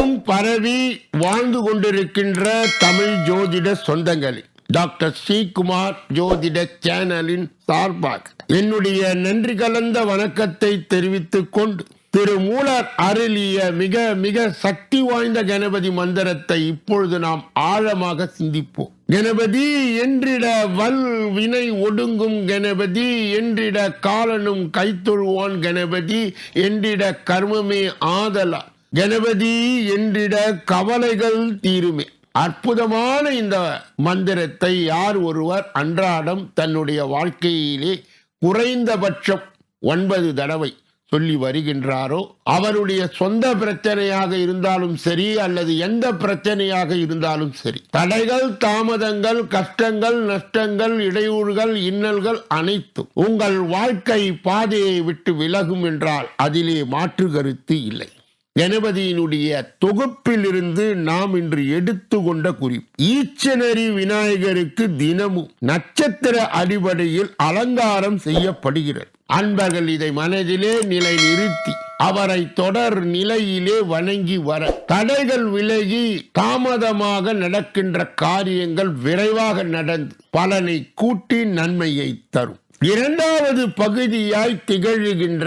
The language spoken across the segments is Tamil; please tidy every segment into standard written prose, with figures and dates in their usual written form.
உலகெங்கும் பரவி வாழ்ந்து கொண்டிருக்கின்ற தமிழ் ஜோதிட சொந்தங்களே, டாக்டர் ஸ்ரீகுமார் ஜோதிட சேனலின் சார்பாக என்னுடைய நன்றி கலந்த வணக்கத்தை தெரிவித்துக் கொண்டு திருமூலர் அருளிய மிக மிக சக்தி வாய்ந்த கணபதி மந்திரத்தை இப்பொழுது நாம் ஆழமாக சிந்திப்போம். கணபதி என்றிட வல் வினை ஒடுங்கும், கணபதி என்றிட காலனும் கைத்தொழுவான், கணபதி என்றிட கர்மமே ஆதலா, கணபதி என்றிட கவலைகள் தீருமே. அற்புதமான இந்த மந்திரத்தை யார் ஒருவர் அன்றாடம் தன்னுடைய வாழ்க்கையிலே குறைந்தபட்சம் 9 தடவை சொல்லி வருகின்றாரோ, அவருடைய சொந்த பிரச்சனையாக இருந்தாலும் சரி அல்லது எந்த பிரச்சனையாக இருந்தாலும் சரி, தடைகள், தாமதங்கள், கஷ்டங்கள், நஷ்டங்கள், இடையூறுகள், இன்னல்கள் அனைத்தும் உங்கள் வாழ்க்கை பாதையை விட்டு விலகும் என்றால் அதிலே மாற்று கருத்து இல்லை. கணபதியினுடைய தொகுப்பிலிருந்து நாம் இன்று எடுத்துக்கொண்ட குறிப்பு, ஈச்சனரி விநாயகருக்கு தினமும் நட்சத்திர அடிப்படையில் அலங்காரம் செய்யப்படுகிறது. அன்பர்கள் இதை மனதிலே நிலை நிறுத்தி அவரை தொடர் நிலையிலே வணங்கி வர தடைகள் விலகி தாமதமாக நடக்கின்ற காரியங்கள் விரைவாக நடந்து பலனை கூட்டி நன்மையை தரும். இரண்டாவது பகுதியாய் திகழ்கின்ற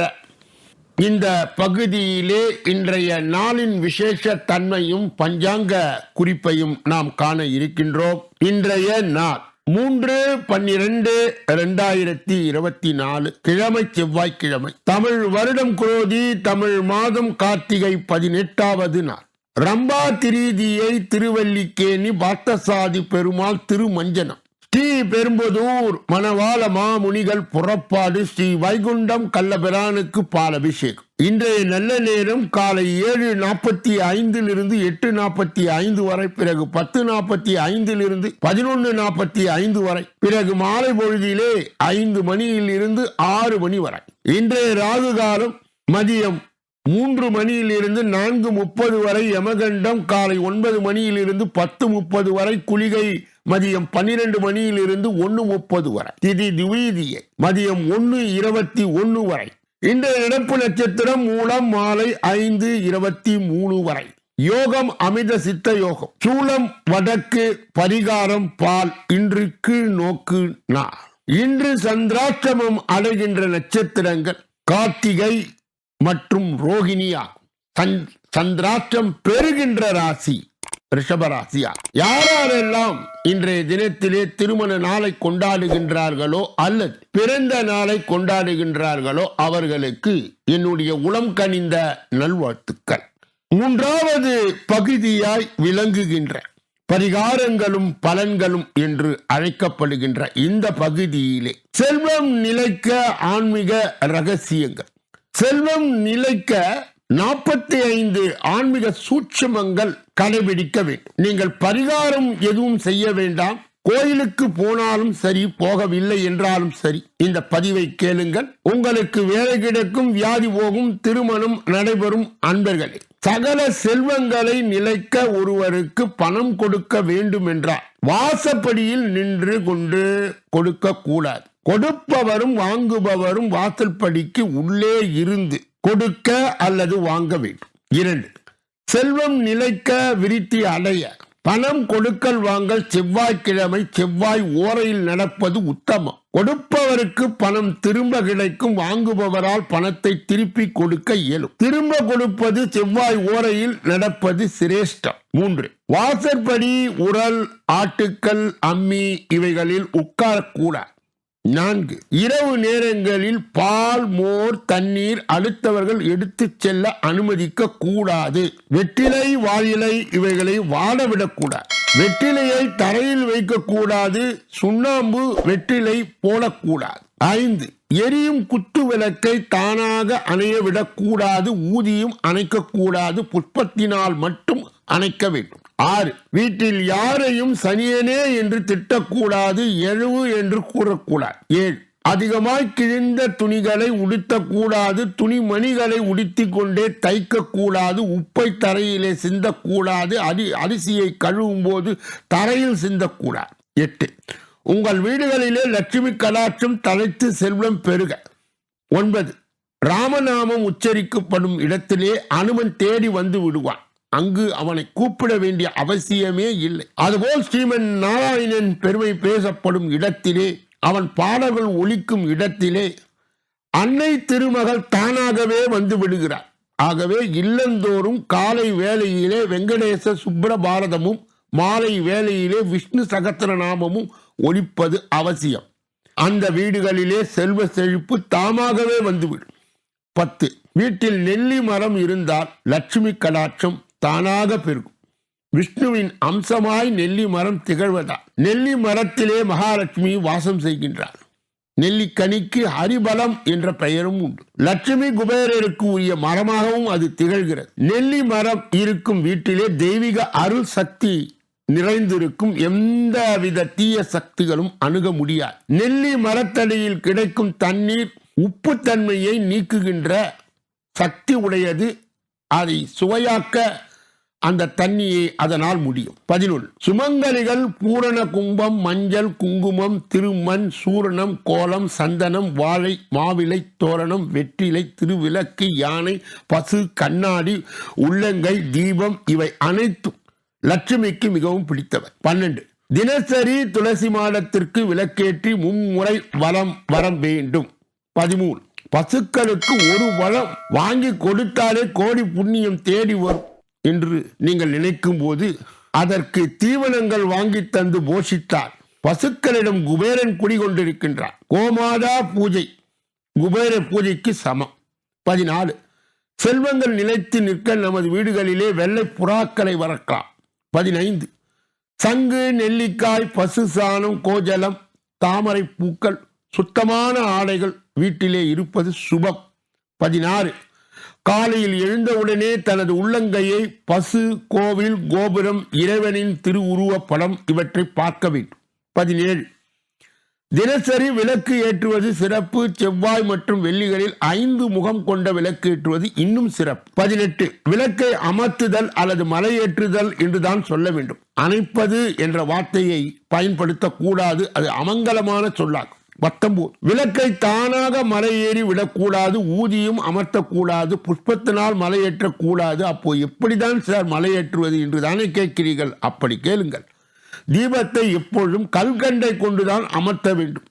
இந்த பகுதியிலே இன்றைய நாளின் விசேஷ தன்மையும் பஞ்சாங்க குறிப்பையும் நாம் காண இருக்கின்றோம். இன்றைய நாள் 3/12/2024 கிழமை, செவ்வாய்க்கிழமை, தமிழ் வருடம் குரோதி, தமிழ் மாதம் கார்த்திகை 18வது நாள். ரம்பா திரீதியை திருவல்லிக்கேணி பார்த்தசாதி பெருமாள் திருமஞ்சனம். ஸ்ரீ பெரும்புதூர் மணவாள மாமுனிகள் புறப்பாடு. ஸ்ரீ வைகுண்டம் கள்ளபிரானுக்கு பாலபிஷேகம். இன்றைய நல்ல நேரம் காலை 7:45 8:45 வரை, பிறகு 10:45 11:45 வரை, பிறகு மாலை பொழுதிலே 5 மணியிலிருந்து 6 மணி வரை. இன்றைய ராகு காலம் மதியம் 3 மணியிலிருந்து 4:30 வரை, யமகண்டம் காலை 9 மணியிலிருந்து 10:30 வரை, குளிகை மதியம் 12 மணியிலிருந்து 1:30 வரை, திதி திவீதியை மதியம் 1:21 வரை. இன்றைய நடப்பு நட்சத்திரம் மூலம் மாலை 5:23 வரை. யோகம் அமிர்த சித்த யோகம். சூலம் வடக்கு, பரிகாரம் பால். இன்று கீழ் நோக்கு நாள். இன்று சந்திராஷ்டமம் அடைகின்ற நட்சத்திரங்கள் கார்த்திகை மற்றும் ரோகிணி ஆகும். சந்திராஷ்டம் பெறுகின்ற ராசி ரிஷபராசியா. யாரெல்லாம் இன்றைய தினத்திலே திருமண நாளை கொண்டாடுகின்றார்களோ அல்லது பிறந்த நாளை கொண்டாடுகின்றார்களோ அவர்களுக்கு என்னுடைய உளம் கனிந்த நல்வாழ்த்துக்கள். மூன்றாவது பகுதியாய் விளங்குகின்ற பரிகாரங்களும் பலன்களும் என்று அழைக்கப்படுகின்ற இந்த பகுதியிலே செல்வம் நிலைக்க ஆன்மீக ரகசியங்கள், செல்வம் நிலைக்க 45 ஆன்மீக சூட்சுமங்கள் கடைபிடிக்க வேண்டும். நீங்கள் பரிகாரம் எதுவும் செய்ய வேண்டாம். கோயிலுக்கு போனாலும் சரி, போகவில்லை என்றாலும் சரி, இந்த பதிவை கேளுங்கள். உங்களுக்கு வேலை கிடைக்கும், வியாதி போகும், திருமணம் நடைபெறும். அன்பர்களே, சகல செல்வங்களை நிலைக்க ஒருவருக்கு பணம் கொடுக்க வேண்டும் என்றால் வாசப்படியில் நின்று கொண்டு கொடுக்க கூடாது. கொடுப்பவரும் வாங்குபவரும் வாசல்படிக்கு உள்ளே இருந்து கொடுக்க அல்லது வாங்க வேண்டும். 2, செல்வம் நிலைக்க விருத்தி அடைய பணம் கொடுக்கல் வாங்கல் செவ்வாய்க்கிழமை, செவ்வாய் ஓரையில் நடப்பது உத்தமம். கொடுப்பவருக்கு பணம் திரும்ப கிடைக்கும், வாங்குபவரால் பணத்தை திருப்பி கொடுக்க இயலும். திரும்ப கொடுப்பது செவ்வாய் ஓரையில் நடப்பது சிரேஷ்டம். 3, வாசற்படி, உரல், ஆட்டுக்கள், அம்மி இவைகளில் உட்காரக்கூடாது. 4, இரவு நேரங்களில் பால், மோர், தண்ணீர் அடுத்தவர்கள் எடுத்து செல்ல அனுமதிக்க கூடாது. வெற்றிலை, வாழிலை இவைகளை வாடவிடக்கூடாது. வெற்றிலையை தரையில் வைக்கக்கூடாது. சுண்ணாம்பு வெற்றிலை போடக்கூடாது. 5, எரியும் குத்து விளக்கை தானாக அணைய விடக்கூடாது. ஊதியும் அணைக்கக்கூடாது. புஷ்பத்தினால் மட்டும் அணைக்க வேண்டும். 6, வீட்டில் யாரையும் சனியனே என்று திட்டக்கூடாது. எழுவு என்று கூறக்கூடாது. 7, அதிகமாய் கிழிந்த துணிகளை உடுத்தக்கூடாது. துணிமணிகளை உடுத்திக் கொண்டே தைக்க கூடாது. உப்பை தரையிலே சிந்தக்கூடாது. அரிசியை கழுவும் போது தரையில் சிந்தக்கூடாது. 8, உங்கள் வீடுகளிலே லட்சுமி கடாட்சம் தலைத்து செல்வம் பெருக. 9, ராமநாமம் உச்சரிக்கப்படும் இடத்திலே அனுமன் தேடி வந்து விடுவான். அங்கு அவனை கூப்பிட வேண்டிய அவசியமே இல்லை. அதுபோல் ஸ்ரீமன் நாராயணன் பெருமை பேசப்படும் இடத்திலே, அவன் பாடல்கள் ஒலிக்கும் இடத்திலே அன்னை திருமகள் தானாகவே வந்து விடுகிறார். ஆகவே இல்லந்தோறும் காலை வேளையிலே வெங்கடேச சுப்ரபாரதமும் மாலை வேளையிலே விஷ்ணு சகஸ்ரநாமமும் ஒலிப்பது அவசியம். அந்த வீடுகளிலே செல்வ செழிப்பு தாமாகவே வந்துவிடும். 10. வீட்டில் நெல்லி மரம் இருந்தால் லட்சுமி கடாட்சம் தானாக பெருகும். விஷ்ணுவின் அம்சமாய் நெல்லி மரம் திகழ்வதால் நெல்லி மரத்திலே மகாலட்சுமி வாசம் செய்கின்றார். நெல்லிக்கனிக்கு ஹரிபலம் என்ற பெயரும் உண்டு. லட்சுமி குபேரருக்கு உரிய மரமாகவும் அது திகழ்கிறது. நெல்லி மரம் இருக்கும் வீட்டிலே தெய்வீக அருள் சக்தி நிறைந்திருக்கும். எந்தவித தீய சக்திகளும் அணுக முடியாது. நெல்லி மரத்தடியில் கிடைக்கும் தண்ணீர் உப்பு தன்மையை நீக்குகின்ற சக்தி உடையது. அதை சுவையாக்க அந்த தண்ணியை அதனால் முடியும். 11. சுமங்கலிகள் பூரண கும்பம், மஞ்சள், குங்குமம், திருமண், சூரணம், கோலம், சந்தனம், வாழை, மாவிலை, தோரணம், வெற்றிலை, திருவிளக்கு, யானை, பசு, கண்ணாடி, உள்ளங்கை, தீபம் இவை அனைத்தும் லட்சுமிக்கு மிகவும் பிடித்தவை. 12. தினசரி துளசி மாடத்திற்கு விளக்கேற்றி மும்முறை வரம் வேண்டும். 13. பசுக்களுக்கு ஒரு வளம் வாங்கி கொடுத்தாலே கோடி புண்ணியம் தேடி வரும் என்று நீங்கள் நினைக்கும் போது அதற்கு தீவனங்கள் வாங்கி தந்து போஷித்தார். பசுக்களிடம் குபேரன் குடிகொண்டிருக்கின்றார். கோமாதா பூஜை குபேர பூஜைக்கு சமம். 14. செல்வங்கள் நிலைத்து நிற்க நமது வீடுகளிலே வெள்ளை புறாக்களை வளர்க்கலாம். 15. சங்கு, நெல்லிக்காய், பசு சாணம், கோஜலம், தாமரை பூக்கள், சுத்தமான ஆடைகள் வீட்டிலே இருப்பது சுபம். 16. காலையில் எழுந்தவுடனே தனது உள்ளங்கையை பசு, கோவில், கோபுரம், இறைவனின் திருவுருவப் படம் இவற்றை பார்க்க வேண்டும். 17. தினசரி விளக்கு ஏற்றுவது சிறப்பு. செவ்வாய் மற்றும் வெள்ளிகளில் 5 முகம் கொண்ட விளக்கு ஏற்றுவது இன்னும் சிறப்பு. 18. விளக்கை அமர்த்துதல் அல்லது மலையேற்றுதல் என்றுதான் சொல்ல வேண்டும். அணைப்பது என்ற வார்த்தையை பயன்படுத்தக்கூடாது, அது அமங்கலமான சொல்லாகும். 19. விளக்கை தானாக மலையேறி விடக்கூடாது, ஊதியும் அமர்த்தக்கூடாது, புஷ்பத்தினால் மலையேற்றக்கூடாது. அப்போ எப்படிதான் சார் மலையேற்றுவது என்று தானே கேட்கிறீர்கள்? அப்படி கேளுங்கள். தீபத்தை எப்பொழுதும் கல்கண்டை கொண்டுதான் அமர்த்த வேண்டும்.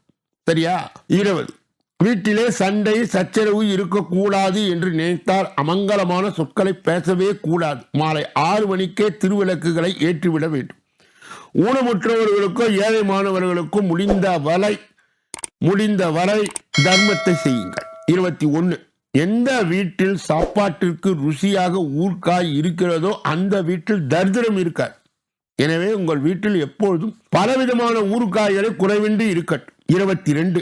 சரியா? 20. வீட்டிலே சண்டை சச்சரவு இருக்கக்கூடாது என்று நினைத்தால் அமங்கலமான சொற்களை பேசவே கூடாது. மாலை 6 மணிக்கே திருவிளக்குகளை ஏற்றிவிட வேண்டும். ஊனமுற்றவர்களுக்கோ ஏழை மாணவர்களுக்கோ முடிந்த வரை தர்மத்தை செய்யுங்கள். 21. எந்த வீட்டில் சாப்பாட்டிற்கு ருசியாக ஊர்க்காய் இருக்கிறதோ அந்த வீட்டில் தரித்திரம் இருக்காது. எனவே உங்கள் வீட்டில் எப்பொழுதும் பலவிதமான ஊர்க்காய்களை குறைவின்றி இருக்கட்டும். 22.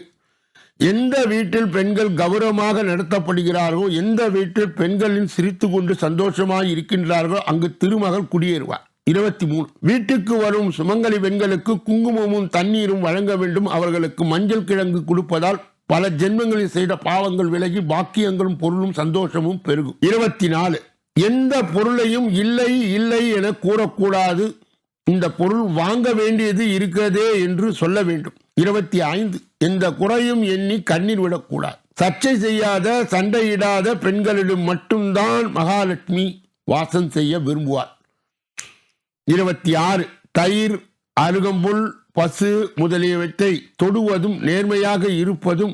எந்த வீட்டில் பெண்கள் கௌரவமாக நடத்தப்படுகிறார்களோ, எந்த வீட்டில் பெண்களின் சிரித்து கொண்டு சந்தோஷமாக இருக்கின்றார்களோ அங்கு திருமகள் குடியேறுவார். 23. வீட்டுக்கு வரும் சுமங்கலி பெண்களுக்கு குங்குமமும் தண்ணீரும் வழங்க வேண்டும். அவர்களுக்கு மஞ்சள் கிழங்கு கொடுப்பதால் பல ஜென்மங்களில் செய்த பாவங்கள் விலகி பாக்கியங்களும் பொருளும் சந்தோஷமும் பெருகும். 24. எந்த பொருளையும் இல்லை இல்லை என கூறக்கூடாது. இந்த பொருள் வாங்க வேண்டியது இருக்கிறதே என்று சொல்ல வேண்டும். 25. எந்த குறையும் எண்ணி கண்ணீர் விடக்கூடாது. சர்ச்சை செய்யாத, சண்டையிடாத பெண்களிடம் மட்டும்தான் மகாலட்சுமி வாசம் செய்ய விரும்புவார். 26. தயிர், அருகம்புல், பசு முதலியவற்றை தொடுவதும், நேர்மையாக இருப்பதும்,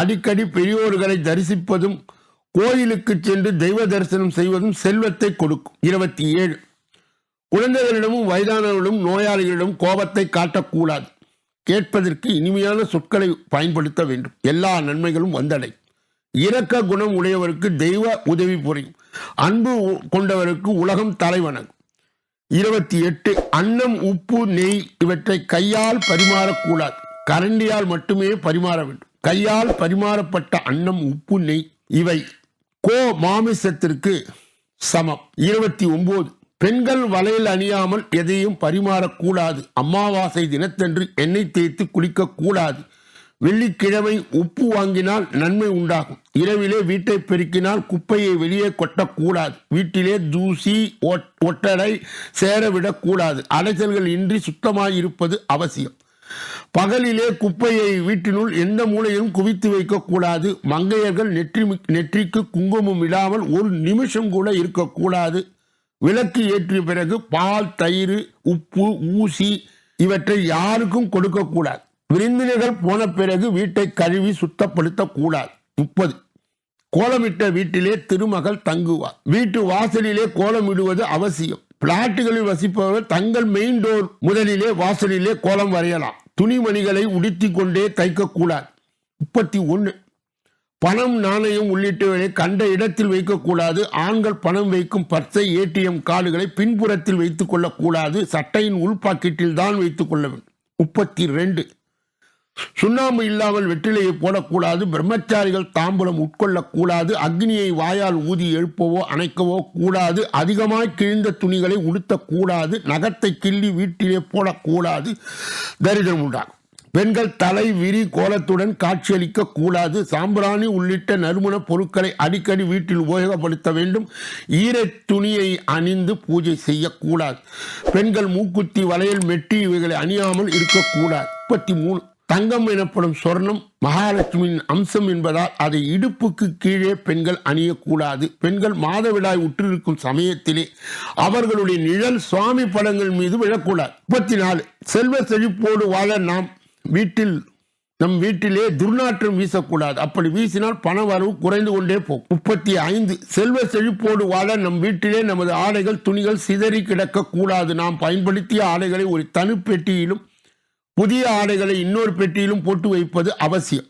அடிக்கடி பெரியோர்களை தரிசிப்பதும், கோயிலுக்கு சென்று தெய்வ தரிசனம் செய்வதும் செல்வத்தை கொடுக்கும். 27. குழந்தைகளிடமும் வயதானவர்களிடம் நோயாளிகளிடம் கோபத்தை காட்டக்கூடாது. கேட்பதற்கு இனிமையான சொற்களை பயன்படுத்த வேண்டும். எல்லா நன்மைகளும் வந்தடை. இரக்க குணம் உடையவருக்கு தெய்வ உதவி புரியும். அன்பு கொண்டவருக்கு உலகம் தலைவணங்கும். 28. அன்னம், உப்பு, நெய் இவற்றை கையால் பரிமாறக்கூடாது. கரண்டியால் மட்டுமே பரிமாற வேண்டும். கையால் பரிமாறப்பட்ட அன்னம், உப்பு, நெய் இவை மாமிசத்திற்கு சமம். 29. பெண்கள் வளையல் அணியாமல் எதையும் பரிமாறக்கூடாது. அமாவாசை தினத்தன்று எண்ணெய் தேய்த்து குளிக்கக்கூடாது. வெள்ளிக்கிழமை உப்பு வாங்கினால் நன்மை உண்டாகும். இரவிலே வீட்டை பெருக்கினால் குப்பையை வெளியே கொட்டக்கூடாது. வீட்டிலே தூசி, ஒட்டடை சேரவிடக்கூடாது. அடைசல்கள் இன்றி சுத்தமாயிருப்பது அவசியம். பகலிலே குப்பையை வீட்டினுள் எந்த மூலையிலும் குவித்து வைக்கக்கூடாது. மங்கையர்கள் நெற்றிக்கு குங்குமம் இடாமல் ஒரு நிமிஷம் கூட இருக்கக்கூடாது. விளக்கு ஏற்றிய பிறகு பால், தயிர், உப்பு, ஊசி இவற்றை யாருக்கும் கொடுக்கக்கூடாது. விருந்தினர்கள் போன பிறகு வீட்டை கழுவி சுத்தப்படுத்தக்கூடாது. 30. கோலமிட்ட வீட்டிலே திருமகள் தங்குவார். வீட்டு வாசலிலே கோலமிடுவது அவசியம். பிளாட்டுகளில் வசிப்பவர்கள் தங்கள் மெயின் டோர் முதலிலே வாசலிலே கோலம் வரையலாம். துணிமணிகளை உடுத்தி கொண்டே தைக்கக்கூடாது. 31. பணம், நாணயம் உள்ளிட்டவர்களை கண்ட இடத்தில் வைக்கக்கூடாது. ஆண்கள் பணம் வைக்கும் பர்ஸை, ATM கார்டுகளை பின்புறத்தில் வைத்துக் கொள்ளக்கூடாது. சட்டையின் உள் பாக்கெட்டில் தான் வைத்துக் கொள்ள வேண்டும். 32. சுண்ணாம்பு இல்லாமல் வெற்றிலையை போடக்கூடாது. பிரம்மச்சாரிகள் தாம்பூலம் உட்கொள்ளக்கூடாது. அக்னியை வாயால் ஊதி எழுப்பவோ அணைக்கவோ கூடாது. அதிகமாய் கிழிந்த துணிகளை உடுத்தக்கூடாது. நகத்தை கிள்ளி வீட்டிலே போடக்கூடாது. தரித்திரம் உண்டாகும். பெண்கள் தலை விரி கோலத்துடன் காட்சியளிக்க கூடாது. சாம்பிராணி உள்ளிட்ட நறுமண பொருட்களை அடிக்கடி வீட்டில் உபயோகப்படுத்த வேண்டும். ஈர துணியை அணிந்து பூஜை செய்யக்கூடாது. பெண்கள் மூக்குத்தி, வளையல், மெட்டி இவைகளை அணியாமல் இருக்கக்கூடாது. 33. தங்கம் எனப்படும் சொர்ணம் மகாலட்சுமியின் அம்சம் என்பதால் அதை இடுப்புக்கு கீழே பெண்கள் அணியக்கூடாது. பெண்கள் மாதவிடாய் உற்றிருக்கும் சமயத்திலே அவர்களுடைய நிழல் சுவாமி படங்கள் மீது விழக்கூடாது. 34. செல்வ செழிப்போடு வாழ நம் வீட்டிலே துர்நாற்றம் வீசக்கூடாது. அப்படி வீசினால் பண வரவு குறைந்து கொண்டே போகும். 35. செல்வ செழிப்போடு வாழ நம் வீட்டிலே நமது ஆடைகள், துணிகள் சிதறி கிடக்க கூடாது. நாம் பயன்படுத்திய ஆடைகளை ஒரு தனி பெட்டியிலும் புதிய ஆடைகளை இன்னொரு பெட்டியிலும் போட்டு வைப்பது அவசியம்.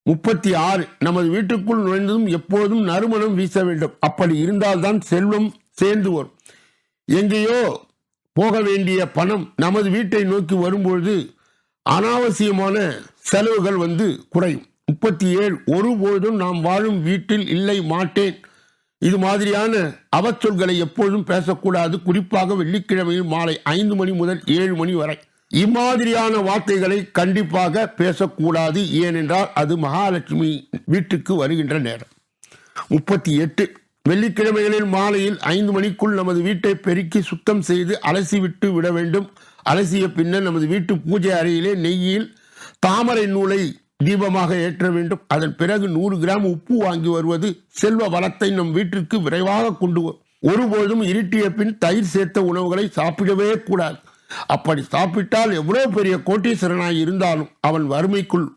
36. நமது வீட்டுக்குள் நுழைந்ததும் எப்போதும் நறுமணம் வீச வேண்டும். அப்படி இருந்தால்தான் செல்வம் சேர்ந்து வரும். எங்கேயோ போக வேண்டிய பணம் நமது வீட்டை நோக்கி வரும்பொழுது அனாவசியமான செலவுகள் குறையும். 37. ஒருபோதும் நாம் வாழும் வீட்டில் இல்லை, மாட்டேன், இது மாதிரியான அவச்சொல்களை எப்பொழுதும் பேசக்கூடாது. குறிப்பாக வெள்ளிக்கிழமையில் மாலை 5 மணி முதல் 7 மணி வரை இம்மாதிரியான வார்த்தைகளை கண்டிப்பாக பேசக்கூடாது. ஏனென்றால் அது மகாலட்சுமி வீட்டுக்கு வருகின்ற நேரம். 38. வெள்ளிக்கிழமைகளில் மாலையில் 5 மணிக்குள் நமது வீட்டை பெருக்கி சுத்தம் செய்து அலசிவிட்டு விட வேண்டும். அலசிய பின்னர் நமது வீட்டு பூஜை அறையிலே நெய்யில் தாமரை நூலை தீபமாக ஏற்ற வேண்டும். அதன் பிறகு 100 கிராம் உப்பு வாங்கி வருவது செல்வ வளத்தை நம் வீட்டிற்கு விரைவாக கொண்டு வரும். ஒருபோதும் இருட்டிய பின் தயிர் சேர்த்த உணவுகளை சாப்பிடவே கூடாது. அப்படி சாப்பிட்டால் எவ்வளவு பெரிய கோட்டீஸ்வரனாய் இருந்தாலும் அவன் வறுமைக்குள்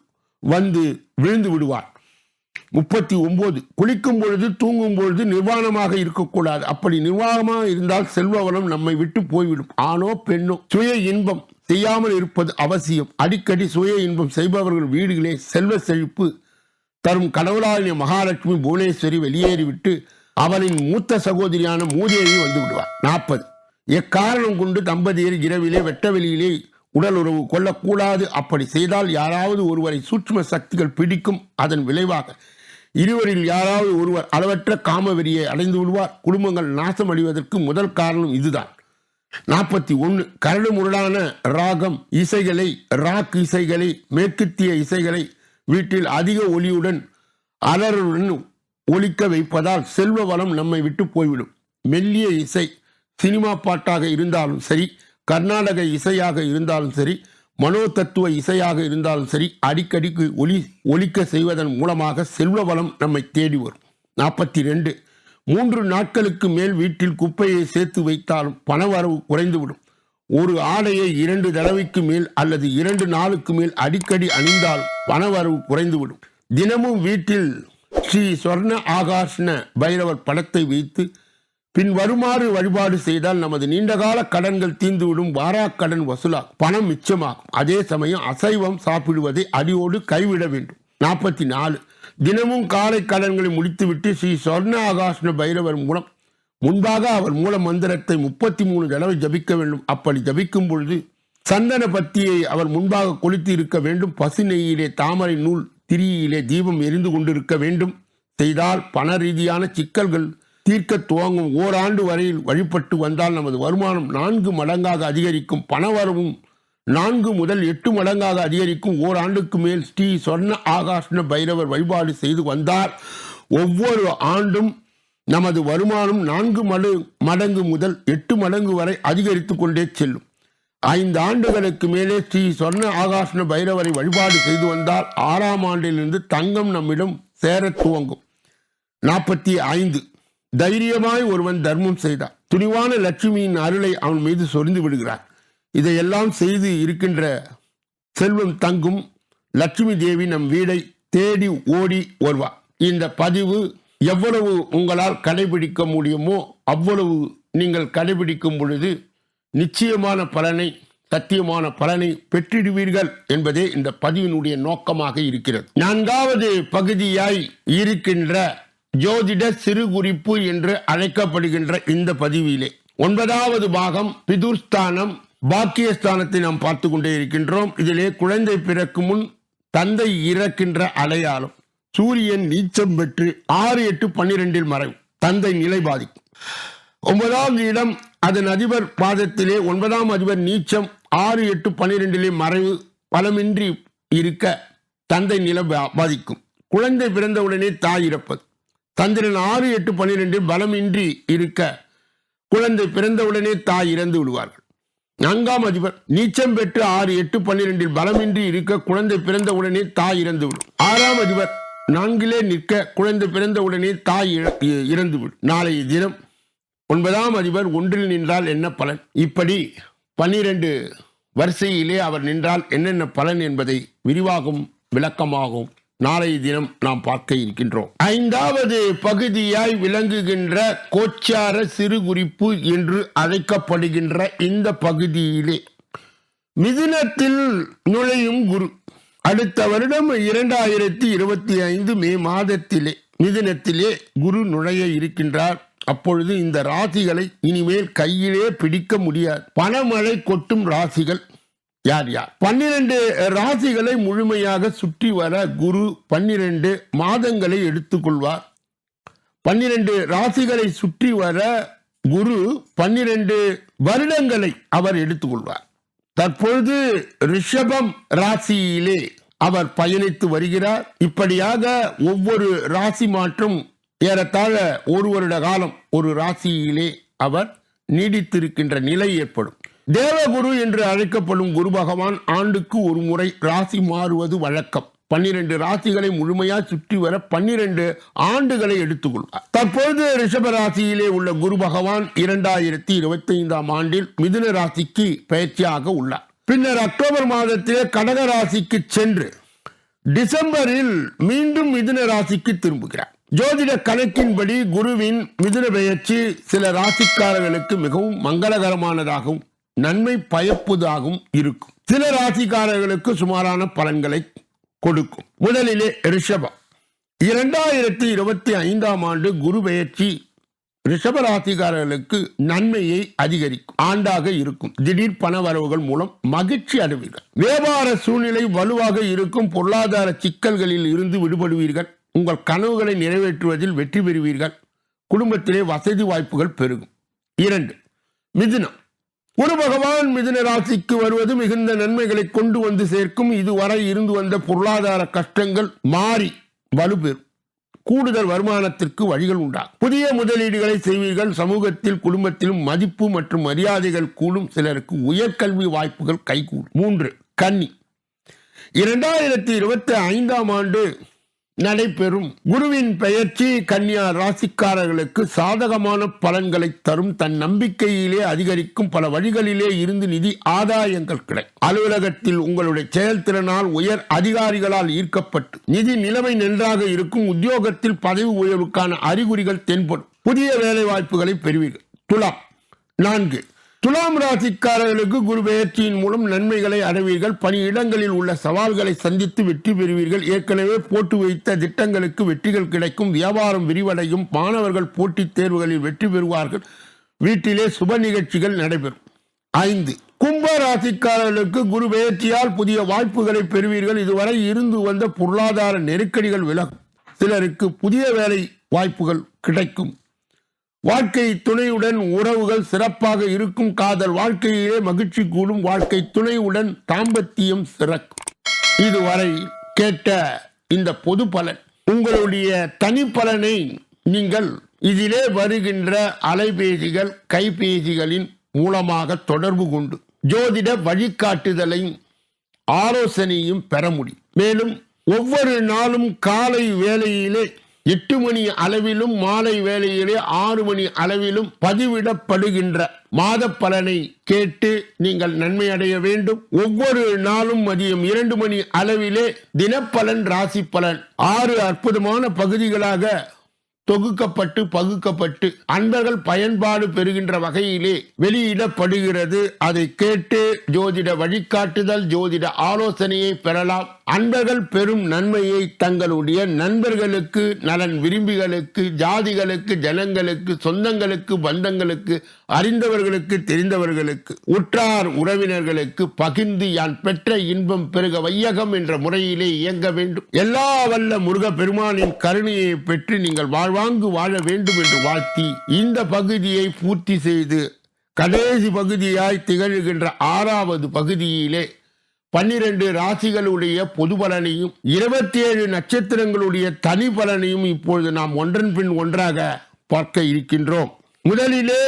விழுந்து விடுவான். 39. குளிக்கும் பொழுது, தூங்கும் பொழுது நிர்வாணமாக இருக்கக்கூடாது. அப்படி நிர்வாணமாக இருந்தால் செல்வ வளம் நம்மை விட்டு போய்விடும். ஆணோ பெண்ணோ சுய இன்பம் செய்யாமல் இருப்பது அவசியம். அடிக்கடி சுய இன்பம் செய்பவர்கள் வீடுகளே செல்வ செழிப்பு தரும். கடவுளாகிய மகாலட்சுமி புவனேஸ்வரி வெளியேறிவிட்டு அவளின் மூத்த சகோதரியான மூதேவி வந்து விடுவார். 40. எக்காரணம் கொண்டு தம்பதியர் இரவிலே வெட்டவெளியிலே உடல் உறவு கொள்ளக்கூடாது. அப்படி செய்தால் யாராவது ஒருவரை சூட்சும சக்திகள் பிடிக்கும். அதன் விளைவாக இருவரில் யாராவது ஒருவர் அளவற்ற காமவெறியை அடைந்து விடுவார். குடும்பங்கள் நாசம் அடைவதற்கு முதல் காரணம் இதுதான். 41. கரடு முரடான ராக் இசைகளை, மேற்கத்திய இசைகளை வீட்டில் அதிக ஒலியுடன் அலறுடன் ஒலிக்க வைப்பதால் செல்வ வளம் நம்மை விட்டு போய்விடும். மெல்லிய இசை சினிமா பாட்டாக இருந்தாலும் சரி, கர்நாடக இசையாக இருந்தாலும் சரி, மனோ தத்துவ இசையாக இருந்தாலும் சரி, அடிக்கடிக்கு ஒலிக்க செய்வதன் மூலமாக செல்வ வளம் நம்மை தேடி வரும். 42. 3 நாட்களுக்கு மேல் வீட்டில் குப்பையை சேர்த்து வைத்தாலும் பணவரவு குறைந்துவிடும். ஒரு ஆடையை 2 தடவைக்கு மேல் அல்லது 2 நாளுக்கு மேல் அடிக்கடி அணிந்தால் பணவரவு குறைந்துவிடும். தினமும் வீட்டில் ஸ்ரீ சொர்ண ஆகாஷ்ண பைரவர் படத்தை வைத்து பின் வருமாறு வழிபாடு செய்தால் நமது நீண்டகால கடன்கள் தீர்ந்துவிடும். வாராக்கடன் வசூலாகும், பணம் மிச்சமாகும். அதே சமயம் அசைவம் சாப்பிடுவதை அடியோடு கைவிட வேண்டும். 44. தினமும் காலை கடன்களை முடித்துவிட்டு ஸ்ரீ சொர்ண ஆகாஷ்ண பைரவர் முன்பாக அவர் மூல மந்திரத்தை 33 தடவை ஜபிக்க வேண்டும். அப்படி ஜபிக்கும் பொழுது சந்தன பத்தியை அவர் முன்பாக கொளுத்தி இருக்க வேண்டும். பசு நெய்யிலே தாமரை நூல் திரியிலே தீபம் எரிந்து கொண்டிருக்க வேண்டும். செய்தால் பண ரீதியான சிக்கல்கள் தீர்க்க துவங்கும். ஓராண்டு வரையில் வழிபட்டு வந்தால் நமது வருமானம் 4 மடங்காக அதிகரிக்கும். பணவரவும் 4 முதல் 8 மடங்காக அதிகரிக்கும். ஓராண்டுக்கு மேல் ஸ்ரீ சொர்ண ஆகாஷ்ண பைரவர் வழிபாடு செய்து வந்தால் ஒவ்வொரு ஆண்டும் நமது வருமானம் 4 மடங்கு முதல் 8 மடங்கு வரை அதிகரித்து கொண்டே செல்லும். 5 ஆண்டுகளுக்கு மேலே ஸ்ரீ சொர்ண ஆகாஷ்ண பைரவரை வழிபாடு செய்து வந்தால் 6ஆம் ஆண்டிலிருந்து தங்கம் நம்மிடம் சேர துவங்கும். 45. தைரியமாய் ஒருவன் தர்மம் செய்தார், துணிவான லட்சுமியின் அருளை அவன் மீது சொரிந்து விடுகிறார். இதையெல்லாம் செய்து இருக்கின்ற செல்வம் தங்கும் லட்சுமி தேவி நம் வீடை தேடி ஓடி வருவார். இந்த பதிவு எவ்வளவு உங்களால் கடைபிடிக்க முடியுமோ அவ்வளவு நீங்கள் கடைபிடிக்கும் பொழுது நிச்சயமான பலனை, சத்தியமான பலனை பெற்றிடுவீர்கள் என்பதே இந்த பதிவினுடைய நோக்கமாக இருக்கிறது. 4வது பகுதியாய் இருக்கின்ற ஜோதிட சிறு குறிப்பு என்று அழைக்கப்படுகின்ற இந்த பதிவிலே 9வது பாகம் பிதுர்ஸ்தானம், பாக்கியஸ்தானத்தை நாம் பார்த்து கொண்டே இருக்கின்றோம். இதிலே குழந்தை பிறக்கும் முன் தந்தை இறக்கின்ற அடையாளம், சூரியன் நீச்சம் பெற்று 6, 8, 12 மறைவு, தந்தை நிலை பாதிக்கும். 9வது இடம் அதன் அதிபர் பாதத்திலே 9ஆம் அதிபர் நீச்சம் 6, 8, 12 மறைவு பலமின்றி இருக்க தந்தை நிலை பாதிக்கும். குழந்தை பிறந்தவுடனே தாய் இறப்பது. சந்திரன் 6, 8, 12 பலமின்றி இருக்க குழந்தை பிறந்தவுடனே தாய் இறந்து விடுவார்கள். 4ஆம் அதிபர் நீச்சம் பெற்று 6, 8, 12 பலமின்றி இருக்க குழந்தை பிறந்தவுடனே தாய் இறந்து விடும். 6ஆம் அதிபர் 4லே நிற்க குழந்தை பிறந்தவுடனே தாய் இறந்து விடும். நாளைய தினம் 9ஆம் அதிபர் 1ல் நின்றால் என்ன பலன், இப்படி 12 வரிசையிலே அவர் நின்றால் என்னென்ன பலன் என்பதை விரிவாகவும் விளக்கமாகவும் நாளைய தினம் நாம் பார்க்க இருக்கின்றோம். 5வது பகுதியாய் விளங்குகின்ற கோச்சார சிறு குறிப்பு என்று அழைக்கப்படுகின்ற இந்த பகுதியிலே மிதுனத்தில் நுழையும் குரு அடுத்த வருடம் 2025 மே மாதத்திலே மிதுனத்திலே குரு நுழைய இருக்கின்றார். அப்பொழுது இந்த ராசிகளை இனிமேல் கையிலே பிடிக்க முடியாது. பணமழை கொட்டும் ராசிகள் யார் யார்? 12 ராசிகளை முழுமையாக சுற்றி வர குரு 12 மாதங்களை எடுத்துக்கொள்வார். 12 ராசிகளை சுற்றி வர குரு 12 வருடங்களை அவர் எடுத்துக்கொள்வார். தற்பொழுது ரிஷபம் ராசியிலே அவர் பயணித்து வருகிறார். இப்படியாக ஒவ்வொரு ராசி மாற்றம் ஏறத்தாழ 1 வருட காலம் ஒரு ராசியிலே அவர் நீடித்திருக்கின்ற நிலை ஏற்படும். தேவகுரு என்று அழைக்கப்படும் குரு பகவான் ஆண்டுக்கு ஒரு முறை ராசி மாறுவது வழக்கம். 12 ராசிகளை முழுமையாக சுற்றி வர 12 ஆண்டுகளை எடுத்துக்கொள்வார். தற்பொழுது ரிஷப ராசியிலே உள்ள குரு பகவான் 2025ஆம் ஆண்டில் மிதுன ராசிக்கு பயிற்சியாக உள்ளார். பின்னர் அக்டோபர் மாதத்திலே கடக ராசிக்கு சென்று டிசம்பரில் மீண்டும் மிதுன ராசிக்கு திரும்புகிறார். ஜோதிட கணக்கின்படி குருவின் மிதுன பெயர்ச்சி சில ராசிக்காரர்களுக்கு மிகவும் மங்களகரமானதாகவும் நன்மை பயப்புவதாகவும் இருக்கும். சில ராசிக்காரர்களுக்கு சுமாரான பலன்களை கொடுக்கும். முதலிலே ரிஷபம். 2025ஆம் ஆண்டு குரு பெயர்ச்சி ரிஷப ராசிக்காரர்களுக்கு நன்மையை அதிகரிக்கும் ஆண்டாக இருக்கும். திடீர் பண வரவுகள் மூலம் மகிழ்ச்சி அடைவீர்கள். வியாபார சூழ்நிலை வலுவாக இருக்கும். பொருளாதார சிக்கல்களில் இருந்து விடுபடுவீர்கள். உங்கள் கனவுகளை நிறைவேற்றுவதில் வெற்றி பெறுவீர்கள். குடும்பத்திலே வசதி வாய்ப்புகள் பெருகும். 2 மிதுனம். குரு பகவான் மிதுன ராசிக்கு வருவது மிகுந்த நன்மைகளை கொண்டு வந்து சேர்க்கும். இதுவரை இருந்து வந்த பொருளாதார கஷ்டங்கள் மாறி வலுப்பெறும். கூடுதல் வருமானத்திற்கு வழிகள் உண்டாகும். புதிய முதலீடுகளை செய்வீர்கள். சமூகத்தில் குடும்பத்திலும் மதிப்பு மற்றும் மரியாதைகள் கூடும். சிலருக்கு உயர்கல்வி வாய்ப்புகள் கைகூடும். 3 கன்னி. 2025ஆம் ஆண்டு நடைபெறும் குருவின் பெயர்ச்சி கன்னியா ராசிக்காரர்களுக்கு சாதகமான பலன்களை தரும். தன் நம்பிக்கையிலே அதிகரிக்கும். பல வழிகளிலே இருந்து நிதி ஆதாயங்கள் கிடைக்கும். அலுவலகத்தில் உங்களுடைய செயல்திறனால் உயர் அதிகாரிகளால் ஈர்க்கப்பட்டு நிதி நிலைமை நன்றாக இருக்கும். உத்தியோகத்தில் பதவி உயர்வுக்கான அறிகுறிகள் தென்படும். புதிய வேலை வாய்ப்புகளை பெறுவீர்கள். துலாம். 4 துலாம் ராசிக்காரர்களுக்கு குரு பெயர்ச்சியின் மூலம் நன்மைகளை அடைவீர்கள். பணியிடங்களில் உள்ள சவால்களை சந்தித்து வெற்றி பெறுவீர்கள். ஏற்கனவே போட்டு வைத்த திட்டங்களுக்கு வெற்றிகள் கிடைக்கும். வியாபாரம் விரிவடையும். மாணவர்கள் போட்டித் தேர்வுகளில் வெற்றி பெறுவார்கள். வீட்டிலே சுப நிகழ்ச்சிகள் நடைபெறும். 5 கும்ப ராசிக்காரர்களுக்கு குரு பெயர்ச்சியால் புதிய வாய்ப்புகளை பெறுவீர்கள். இதுவரை இருந்து வந்த பொருளாதார நெருக்கடிகள் விலகும். சிலருக்கு புதிய வேலை வாய்ப்புகள் கிடைக்கும். வாழ்க்கை துணையுடன் உறவுகள் சிறப்பாக இருக்கும். காதல் வாழ்க்கையிலே மகிழ்ச்சி கூடும். வாழ்க்கை துணையுடன் தாம்பத்தியம் சிறக்கும். இதுவரை கேட்ட இந்த பொது பலன் உங்களுடைய தனி பலனை நீங்கள் இதிலே வருகின்ற அலைபேசிகள் கைபேசிகளின் மூலமாக தொடர்பு கொண்டு ஜோதிட வழிகாட்டுதலையும் ஆலோசனையும் பெற முடியும். மேலும் ஒவ்வொரு நாளும் காலை வேளையிலே 8 மணி அளவிலும் மாலை வேளையிலே 6 மணி அளவிலும் பதிவிடப்படுகின்ற மாத பலனை கேட்டு நீங்கள் நன்மை அடைய வேண்டும். ஒவ்வொரு நாளும் மதியம் 2 மணி அளவிலே தினப்பலன், ராசி பலன் 6 அற்புதமான பகுதிகளாக தொகுக்கப்பட்டு பகுக்கப்பட்டு அன்பர்கள் பயன்பாடு பெறுகின்ற வகையிலே வெளியிடப்படுகிறது. அதை கேட்டு ஜோதிட வழிகாட்டுதல், ஜோதிட ஆலோசனையை பெறலாம். அன்பர்கள் பெரும் நன்மையை தங்களுடைய நண்பர்களுக்கு, நலன் விரும்பிகளுக்கு, ஜாதிகளுக்கு, ஜனங்களுக்கு, சொந்தங்களுக்கு, பந்தங்களுக்கு, அறிந்தவர்களுக்கு, தெரிந்தவர்களுக்கு, உற்றார் உறவினர்களுக்கு பகிர்ந்து யான் பெற்ற இன்பம் பெருக வையகம் என்ற முறையிலே இயங்க வேண்டும். எல்லா வல்ல முருக பெருமானின் கருணையை பெற்று நீங்கள் வாழ்வாங்கு வாழ வேண்டும் என்று வாழ்த்தி இந்த பகுதியை பூர்த்தி செய்து கடைசி பகுதியாய் திகழ்கின்ற 6வது பகுதியிலே 12 ராசிகளுடைய பொது பலனையும் 27 நட்சத்திரங்களுடைய தனி பலனையும் இப்பொழுது நாம் ஒன்றன் பின் ஒன்றாக பார்க்க இருக்கின்றோம். முதலிலே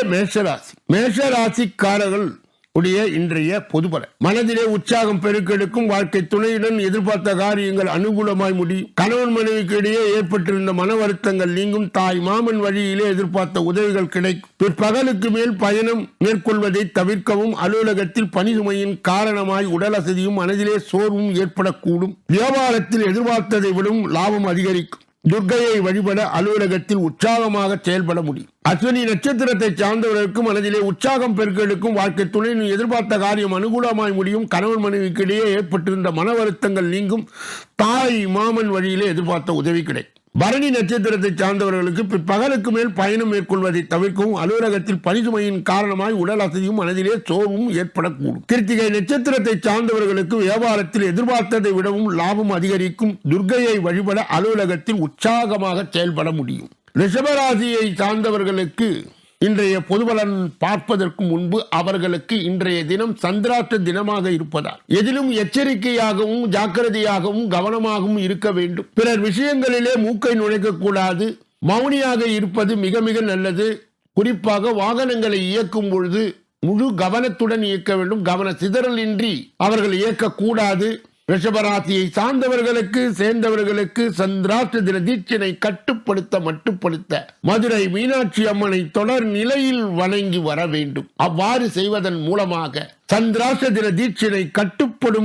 மேஷராசிக்காரர்கள் உடைய இன்றைய பொது பலன். மனதிலே உற்சாகம் பெருக்கெடுக்கும். வாழ்க்கை துணையுடன் எதிர்பார்த்த காரியங்கள் அனுகூலமாய் முடியும். கணவன் மனைவிக்கு இடையே ஏற்பட்டிருந்த மன வருத்தங்கள் நீங்கும். தாய் மாமன் வழியிலே எதிர்பார்த்த உதவிகள் கிடைக்கும். பிற்பகலுக்கு மேல் பயணம் மேற்கொள்வதை தவிர்க்கவும். அலுவலகத்தில் பணி சுமையின் காரணமாய் உடல் அசதியும் மனதிலே சோர்வும் ஏற்படக்கூடும். வியாபாரத்தில் எதிர்பார்த்ததை விடவும் லாபம் அதிகரிக்கும். துர்க்கையை வழிபட அலுவலகத்தில் உற்சாகமாக செயல்பட முடியும். அஸ்வினி நட்சத்திரத்தை சார்ந்தவர்களுக்கு மனதிலே உற்சாகம் பெருக்கெடுக்கும். வாழ்க்கை துணையின் எதிர்பார்த்த காரியம் அனுகூலமாய் முடியும். கணவன் மனைவிக்கு இடையே ஏற்பட்டிருந்த மன வருத்தங்கள் நீங்கும். தாய் மாமன் வழியிலே எதிர்பார்த்த உதவி கிடைக்கும். பரணி நட்சத்திரத்தை சார்ந்தவர்களுக்கு பிற்பகலுக்கு மேல் பயணம் மேற்கொள்வதை தவிர்க்கவும். அலுவலகத்தில் பணிசுமையின் காரணமாய் உடல் அசதியும் மனதிலே சோர்வும் ஏற்படக்கூடும். கிருத்திகை நட்சத்திரத்தை சார்ந்தவர்களுக்கு வியாபாரத்தில் எதிர்பார்த்ததை விடவும் லாபம் அதிகரிக்கும். துர்க்கையை வழிபட அலுவலகத்தில் உற்சாகமாக செயல்பட முடியும். ரிஷபராசியை சார்ந்தவர்களுக்கு இன்றைய பொதுபலன் பார்ப்பதற்கு முன்பு அவர்களுக்கு இன்றைய தினம் சந்திராஷ்ட தினமாக இருப்பதால் எதிலும் எச்சரிக்கையாகவும் ஜாக்கிரதையாகவும் கவனமாகவும் இருக்க வேண்டும். பிறர் விஷயங்களிலே மூக்கை நுழைக்க கூடாது. மௌனியாக இருப்பது மிக மிக நல்லது. குறிப்பாக வாகனங்களை இயக்கும் பொழுது முழு கவனத்துடன் இயக்க வேண்டும். கவன சிதறல் இன்றி அவர்கள் இயக்கக்கூடாது. ரிஷபராசியை சார்ந்தவர்களுக்கு சேர்ந்தவர்களுக்கு சந்திராஷ்ட தின தீட்சனை மட்டுப்படுத்த மதுரை மீனாட்சி அம்மனை தொடர் நிலையில் வணங்கி வர வேண்டும். அவ்வாறு செய்வதன் மூலமாக சந்திராஷ்ட தின தீட்சனை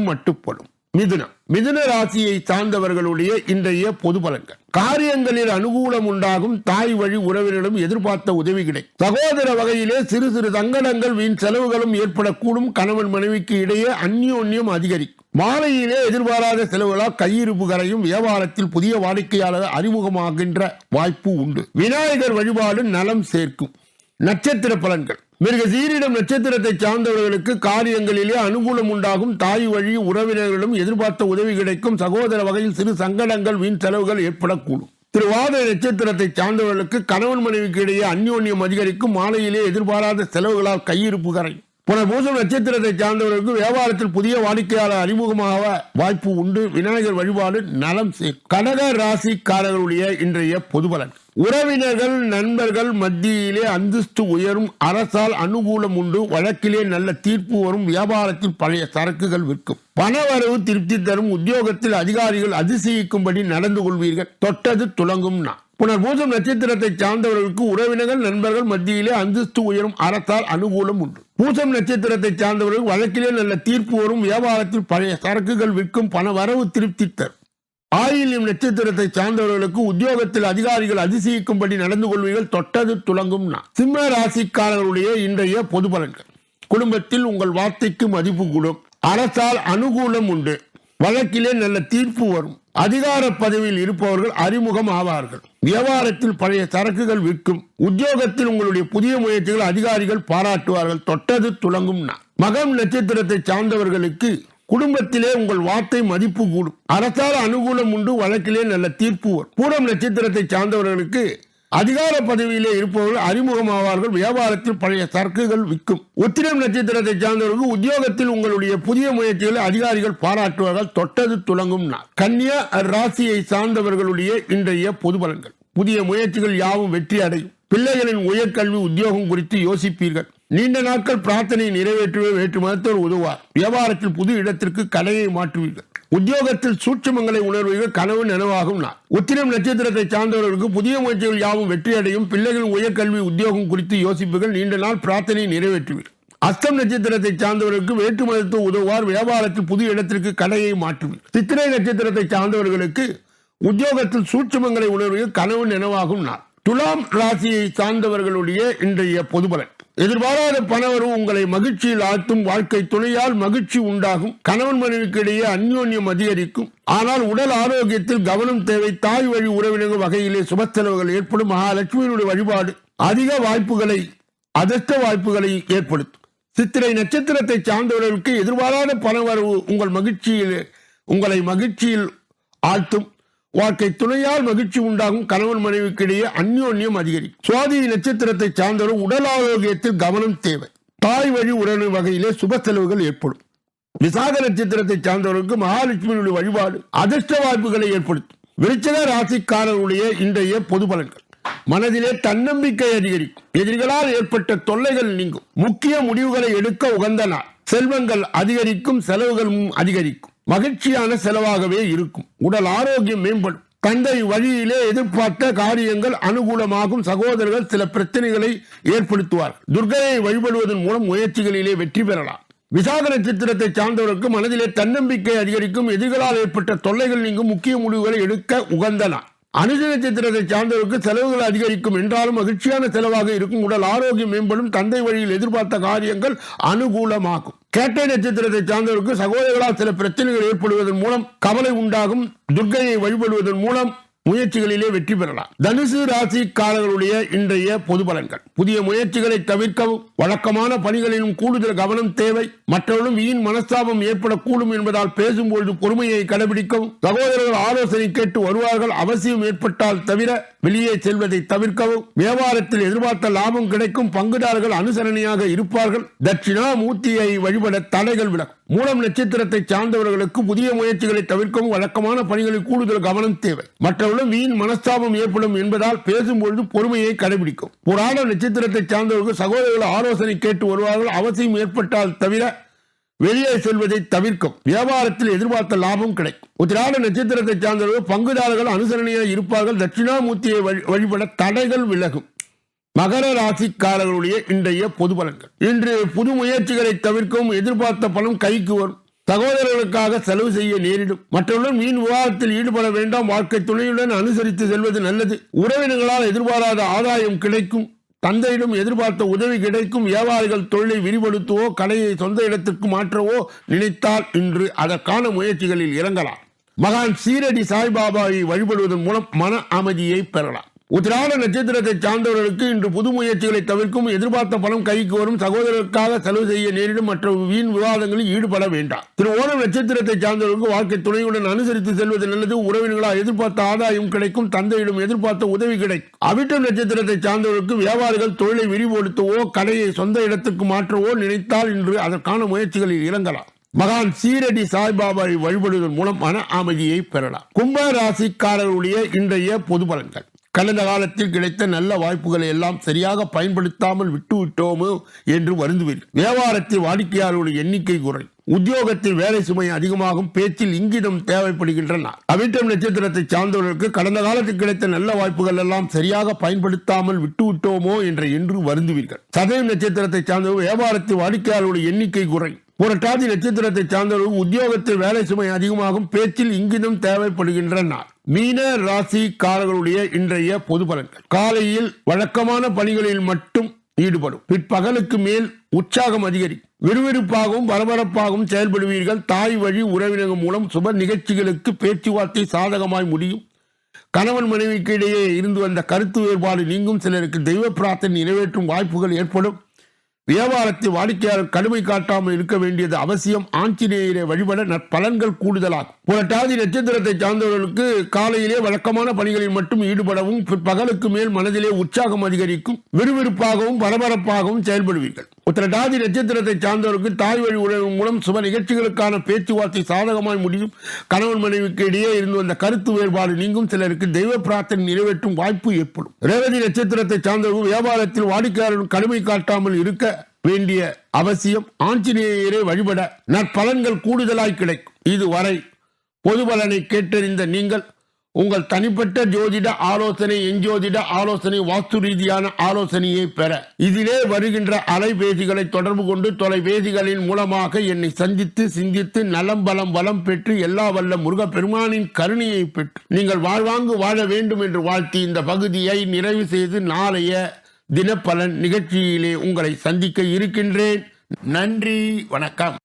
மட்டுப்படும். மிதுன ராசியை சார்ந்தவர்களுடைய இன்றைய பொது பலன்கள். காரியங்களில் அனுகூலம் உண்டாகும். தாய் வழி உறவினரும் எதிர்பார்த்த உதவி கிடைக்கும். சகோதர வகையிலே சிறு சிறு சங்கடங்கள், வீண் செலவுகளும் ஏற்படக்கூடும். கணவன் மனைவிக்கு இடையே அந்யோன்யம் அதிகரிக்கும். மாலையிலே எதிர்பாராத செலவுகளால் கையிருப்பு கரையும். வியாபாரத்தில் புதிய வாடிக்கையாளர் அறிமுகமாகின்ற வாய்ப்பு உண்டு. விநாயகர் வழிபாடு நலம் சேர்க்கும். நட்சத்திர பலன்கள். மிருகசீரிடம் நட்சத்திரத்தை சார்ந்தவர்களுக்கு காரியங்களிலே அனுகூலம் உண்டாகும். தாய் வழி உறவினர்களும் எதிர்பார்த்த உதவி கிடைக்கும். சகோதர வகையில் சிறு சங்கடங்கள், வீண் செலவுகள் ஏற்படக்கூடும். திருவாதிரை நட்சத்திரத்தை சார்ந்தவர்களுக்கு கணவன் மனைவிக்கு இடையே அந்யோன்யம் அதிகரிக்கும். மாலையிலே எதிர்பாராத செலவுகளால் கையிருப்பு கரையும். புனர்பூசம் நட்சத்திரத்தை சார்ந்தவர்களுக்கு வியாபாரத்தில் புதிய வாடிக்கையாளர் அறிமுகமாக வாய்ப்பு உண்டு. விநாயகர் வழிபாடு நலம் சேர்க்கும். கடக ராசிக்காரர்களுடைய இன்றைய பொது பலன். உறவினர்கள் நண்பர்கள் மத்தியிலே அந்தஸ்து உயரும். அரசால் அனுகூலம் உண்டு. வழக்கிலே நல்ல தீர்ப்பு வரும். வியாபாரத்தில் பழைய சரக்குகள் விற்கும். பணவரவு திருப்தி தரும். உத்தியோகத்தில் அதிகாரிகள் அதிசயிக்கும்படி நடந்து கொள்வீர்கள். தொட்டது துலங்கும். புனர்பூசம் நட்சத்திரத்தை சார்ந்தவர்களுக்கு உறவினர்கள் நண்பர்கள் மத்தியிலே அந்தஸ்து உயரும். அரசால் அனுகூலம் உண்டு. பூசம் நட்சத்திரத்தை சார்ந்தவர்கள் வழக்கிலே நல்ல தீர்ப்பு வரும். வியாபாரத்தில் பழைய சரக்குகள் விற்கும். பண வரவு திருப்தி தரும். ஆயில்யம் நட்சத்திரத்தை சார்ந்தவர்களுக்கு உத்தியோகத்தில் அதிகாரிகள் அதிசயிக்கும்படி நடந்து கொள்வீர்கள். தொட்டது துலங்கும். சிம்ம ராசிக்காரர்களுடைய இன்றைய பொது பலன்கள். குடும்பத்தில் உங்கள் வார்த்தைக்கு மதிப்பு கூடும். அரசால் அனுகூலம் உண்டு. வழக்கிலே நல்ல தீர்ப்பு வரும். அதிகார பதவியில் இருப்பவர்கள் அறிமுகம் ஆவார்கள். வியாபாரத்தில் பழைய சரக்குகள் விற்கும். உத்தியோகத்தில் உங்களுடைய புதிய முயற்சிகள் அதிகாரிகள் பாராட்டுவார்கள். தொட்டது துலங்கும். மகம் நட்சத்திரத்தை சார்ந்தவர்களுக்கு குடும்பத்திலே உங்கள் வார்த்தை மதிப்பு கூடும். அரசால் அனுகூலம் உண்டு. வழக்கிலே நல்ல தீர்ப்பு வரும். பூரம் நட்சத்திரத்தை சார்ந்தவர்களுக்கு அதிகார பதவியிலே இருப்பவர்கள் அறிமுகமாவார்கள். வியாபாரத்தில் பழைய சரக்குகள் விற்கும். உத்திரம் நட்சத்திரத்தை சார்ந்தவர்கள் உத்தியோகத்தில் உங்களுடைய புதிய முயற்சிகளை அதிகாரிகள் பாராட்டுவார்கள். தொட்டது துலங்கும். கன்னியா ராசியை சார்ந்தவர்களுடைய இன்றைய பொது பலன்கள். புதிய முயற்சிகள் யாவும் வெற்றி அடையும். பிள்ளைகளின் உயர்கல்வி உத்தியோகம் குறித்து யோசிப்பீர்கள். நீண்ட நாட்கள் பிரார்த்தனை நிறைவேற்றவே வேற்று மதத்தோர் உதவுவார். வியாபாரத்தில் புது இடத்திற்கு கடையை மாற்றுவீர்கள். உத்தியோகத்தில் சூட்சுமங்களை உணர்வீர்கள், கனவு நனவாகும் நாள். உத்திரம் நட்சத்திரத்தை சார்ந்தவர்களுக்கு புதிய முயற்சிகள் யாவும் வெற்றியடையும். பிள்ளைகள் உயர்கல்வி உத்தியோகம் குறித்து யோசிப்புகள், நீண்ட நாள் பிரார்த்தனை நிறைவேற்றுவீர்கள். அஸ்தம் நட்சத்திரத்தை சார்ந்தவர்களுக்கு வேற்று மதத்துவ உதவுவார். வியாபாரத்தில் புதிய இடத்திற்கு கடையை மாற்றுவீர். சித்திரை நட்சத்திரத்தை சார்ந்தவர்களுக்கு உத்தியோகத்தில் சூட்சுமங்களை உணர்வீர்கள், கனவு நனவாகும் நாள். துலாம் ராசியை சார்ந்தவர்களுடைய இன்றைய பொதுபலன். எதிர்பாராத பணவரும் உங்களை மகிழ்ச்சியில் ஆழ்த்தும். வாழ்க்கை துணையால் மகிழ்ச்சி உண்டாகும். கணவன் மனைவிக்கு இடையே அந்யோன்யம் அதிகரிக்கும். ஆனால் உடல் ஆரோக்கியத்தில் கவனம் தேவை. தாய் வழி உறவினர் வகையிலே சுப செலவுகள் ஏற்படும். மகாலட்சுமியினுடைய வழிபாடு அதிக வாய்ப்புகளை, அதிர்ஷ்ட வாய்ப்புகளை ஏற்படுத்தும். சித்திரை நட்சத்திரத்தை சார்ந்தவர்களுக்கு எதிர்பாராத பணவரவு உங்களை மகிழ்ச்சியில் ஆழ்த்தும். வாழ்க்கை துணையால் மகிழ்ச்சி உண்டாகும். கணவன் மனைவிக்கு இடையே அந்யோன்யம் அதிகரிக்கும். சுவாதி நட்சத்திரத்தை சார்ந்தவர் உடல் ஆரோக்கியத்தில் கவனம் தேவை. தாய் வழி உறவினர் வகையிலே சுப செலவுகள் ஏற்படும். விசாக நட்சத்திரத்தை சார்ந்தவர்களுக்கு மகாலட்சுமியுடைய வழிபாடு அதிர்ஷ்ட வாய்ப்புகளை ஏற்படுத்தும். விருச்சிக ராசிக்காரர்களுடைய இன்றைய பொது பலன்கள். மனதிலே தன்னம்பிக்கை அதிகரிக்கும். எதிரிகளால் ஏற்பட்ட தொல்லைகள் நீங்கும். முக்கிய முடிவுகளை எடுக்க உகந்த நாள். செல்வங்கள் அதிகரிக்கும். செலவுகளும் அதிகரிக்கும். மகிழ்ச்சியான செலவாகவே இருக்கும். உடல் ஆரோக்கியம் மேம்படும். தந்தை வழியிலே எதிர்பார்த்த காரியங்கள் அனுகூலமாகும். சகோதரர்கள் சில பிரச்சனைகளை ஏற்படுத்துவார்கள். துர்க்கையை வழிபடுவதன் மூலம் முயற்சிகளிலே வெற்றி பெறலாம். விசாக நட்சத்திரத்தை சார்ந்தவர்களுக்கு மனதிலே தன்னம்பிக்கை அதிகரிக்கும். எதிர்களால் ஏற்பட்ட தொல்லைகள் நீங்கும். முக்கிய முடிவுகளை எடுக்க உகந்த நாள். அனுஷ நட்சத்திரத்தை சார்ந்தவருக்கு செலவுகள் அதிகரிக்கும் என்றாலும் மகிழ்ச்சியான செலவாக இருக்கும். உடல் ஆரோக்கியம் மேம்படும். தந்தை வழியில் எதிர்பார்த்த காரியங்கள் அனுகூலமாகும். கேட்டை நட்சத்திரத்தை சார்ந்தவருக்கு சகோதரர்களால் சில பிரச்சனைகள் ஏற்படுவதன் மூலம் கவலை உண்டாகும். துர்க்கையை வழிபடுவதன் மூலம் முயற்சிகளிலே வெற்றி பெறலாம். தனுசு ராசிக்காரர்களுடைய இன்றைய பொது பலன்கள். புதிய முயற்சிகளை தவிர்க்கவும். வழக்கமான பணிகளிலும் கூடுதல் கவனம் தேவை. மற்றவர்களும் வீண் மனஸ்தாபம் ஏற்படக்கூடும் என்பதால் பேசும்பொழுது பொறுமையை கடைபிடிக்கவும். சகோதரர்கள் ஆலோசனை கேட்டு வருவார்கள். அவசியம் ஏற்பட்டால் தவிர வெளியே செல்வதை தவிர்க்கவும். வியாபாரத்தில் எதிர்பார்த்த லாபம் கிடைக்கும். பங்குதாரர்கள் அனுசரணையாக இருப்பார்கள். தட்சிணாமூர்த்தியை வழிபட தடைகள் விலகும். மூலம் நட்சத்திரத்தை சார்ந்தவர்களுக்கு புதிய முயற்சிகளை தவிர்க்கவும். வழக்கமான பணிகளில் கூடுதல் கவனம் தேவை. மற்றவர்களும் வீண் மனஸ்தாபம் ஏற்படும் என்பதால் பேசும்பொழுது பொறுமையை கடைபிடிக்கும். புராண நட்சத்திரத்தை சார்ந்தவர்கள் சகோதரர்கள் ஆலோசனை கேட்டு வருவார்கள். அவசியம் ஏற்பட்டால் தவிர வெளியே செல்வதை தவிர்க்கும். வியாபாரத்தில் எதிர்பார்த்த லாபம் கிடைக்கும். உத்திராட நட்சத்திரத்தை சார்ந்தவர்கள் பங்குதாரர்கள் அனுசரணையாக இருப்பார்கள். தட்சிணாமூர்த்தியை வழிபட தடைகள் விலகும். மகர ராசிக்காரர்களுடைய இன்றைய பொது பலன்கள். இன்று புது முயற்சிகளை தவிர்க்கவும். எதிர்பார்த்த பணம் கைக்கு வரும். சகோதரர்களுக்காக செலவு செய்ய நேரிடும். மற்றவர்களும் வீண் விவாதத்தில் ஈடுபட வேண்டாம். வாழ்க்கை துணையுடன் அனுசரித்து செல்வது நல்லது. உறவினர்களால் எதிர்பாராத ஆதாயம் கிடைக்கும். தந்தையிடம் எதிர்பார்த்த உதவி கிடைக்கும். வியாபாரிகள் தொழிலை விரிவுபடுத்தவோ கடையை சொந்த இடத்திற்கு மாற்றவோ நினைத்தால் இன்று அதற்கான முயற்சிகளில் இறங்கலாம். மகான் சீரடி சாய்பாபாவை வழிபடுவதன் மூலம் மன அமைதியை பெறலாம். உத்திராட நட்சத்திரத்தை சார்ந்தவர்களுக்கு இன்று புது முயற்சிகளை தவிர்க்கும். எதிர்பார்த்த பணம் கைக்கு வரும். சகோதரருக்காக செலவு செய்ய நேரிடும். மற்ற வீண் விவாதங்களில் ஈடுபட வேண்டாம். திருவோணம் நட்சத்திரத்தை சார்ந்தவர்களுக்கு வாழ்க்கை துணையுடன் அனுசரித்து செல்வது நல்லது. உறவினர்களால் எதிர்பார்த்த ஆதாயம் கிடைக்கும். தந்தையிடம் எதிர்பார்த்த உதவி கிடைக்கும். அவிட்டம் நட்சத்திரத்தை சார்ந்தவர்களுக்கு வியாபாரிகள் தொழிலை விரிவுபடுத்தவோ கடையை சொந்த இடத்துக்கு மாற்றவோ நினைத்தால் இன்று அதற்கான முயற்சிகளில் இறங்கலாம். மகான் சீரடி சாய்பாபாவை வழிபடுவதன் மூலம் மன அமைதியை பெறலாம். கும்ப ராசிக்காரர்களுடைய இன்றைய பொது பலன்கள். கடந்த காலத்தில் கிடைத்த நல்ல வாய்ப்புகளை எல்லாம் சரியாக பயன்படுத்தாமல் விட்டுவிட்டோமோ என்று வருந்துவீர்கள். வியாபாரத்தில் வாடிக்கையாளர்களுடைய எண்ணிக்கை குறை. உத்தியோகத்தில் வேலை சுமை அதிகமாகும். பேச்சில் இங்கிதம் தேவைப்படுகின்றன. அவிட்டம் நட்சத்திரத்தை சார்ந்தவர்களுக்கு கடந்த காலத்தில் கிடைத்த நல்ல வாய்ப்புகள் எல்லாம் சரியாக பயன்படுத்தாமல் விட்டுவிட்டோமோ என்று வருந்துவீர்கள். சதயம் நட்சத்திரத்தை சார்ந்தவர்கள் வியாபாரத்தில் வாடிக்கையாளர்களுடைய எண்ணிக்கை குறை. புரட்டாதி நட்சத்திரத்தை சார்ந்தவர்கள் உத்தியோகத்தில் வேலை சுமை அதிகமாகும். பேச்சில் இங்கிதம் தேவைப்படுகின்றன. மீன ராசிக்காரர்களுடைய இன்றைய பொது பலன்கள். காலையில் வழக்கமான பணிகளில் மட்டும் ஈடுபடும். பிற்பகலுக்கு மேல் உற்சாகம் அதிகரிக்கும். விறுவிறுப்பாகவும் பரபரப்பாகவும் செயல்படுவீர்கள். தாய் வழி உறவினர் மூலம் சுப நிகழ்ச்சிகளுக்கு பேச்சுவார்த்தை சாதகமாய் முடியும். கணவன் மனைவிக்கு இடையே இருந்து வந்த கருத்து வேறுபாடு நீங்கும். சிலருக்கு தெய்வ பிரார்த்தனை நிறைவேற்றும் வாய்ப்புகள் ஏற்படும். வியாபாரத்தில் வாடிக்கையாளர் கடுமை காட்டாமல் இருக்க வேண்டியது அவசியம். ஆஞ்சநேயரை வழிபட நற்பலன்கள் கூடுதலாகும். புரட்டாதி நட்சத்திரத்தை சார்ந்தவர்களுக்கு காலையிலே வழக்கமான பணிகளில் மட்டும் ஈடுபடவும். பிற்பகலுக்கு மேல் மனதிலே உற்சாகம் அதிகரிக்கும். விறுவிறுப்பாகவும் பரபரப்பாகவும் செயல்படுவீர்கள். உத்திரட்டாதி நட்சத்திரத்தை சார்ந்தவருக்கு தாய் வழி உறவு மூலம் சுப நிகழ்ச்சிகளுக்கான பேச்சுவார்த்தை சாதகமாய் முடியும். கணவன் மனைவிக்கு இடையே இருந்து வந்த கருத்து வேறுபாடு நீங்கும். சிலருக்கு தெய்வ பிரார்த்தனை நிறைவேற்றும் வாய்ப்பு ஏற்படும். ரேவதி நட்சத்திரத்தை சார்ந்தவர்கள் வியாபாரத்தில் வாடிக்கையாளர் கடுமை காட்டாமல் இருக்க வேண்டிய அவசியம். ஆஞ்சநேயரை வழிபட நற்பலன்கள் கூடுதலாய் கிடைக்கும். இதுவரை பொது பலனை கேட்டறிந்த நீங்கள் உங்கள் தனிப்பட்ட ஜோதிட ஆலோசனை, எஞ்சோதிட ஆலோசனை, வாஸ்து ரீதியான ஆலோசனையை பெற இதிலே வருகின்ற அலைபேசிகளை தொடர்பு கொண்டு தொலைபேசிகளின் மூலமாக என்னை சந்தித்து சிந்தித்து நலம் பலம் வளம் பெற்று எல்லா வல்ல முருகப்பெருமானின் கருணையை பெற்று நீங்கள் வாழ்வாங்கு வாழ வேண்டும் என்று வாழ்த்தி இந்த பகுதியை நிறைவு செய்து நாளைய தினப்பலன் நிகழ்ச்சியிலே உங்களை சந்திக்க இருக்கின்றேன். நன்றி, வணக்கம்.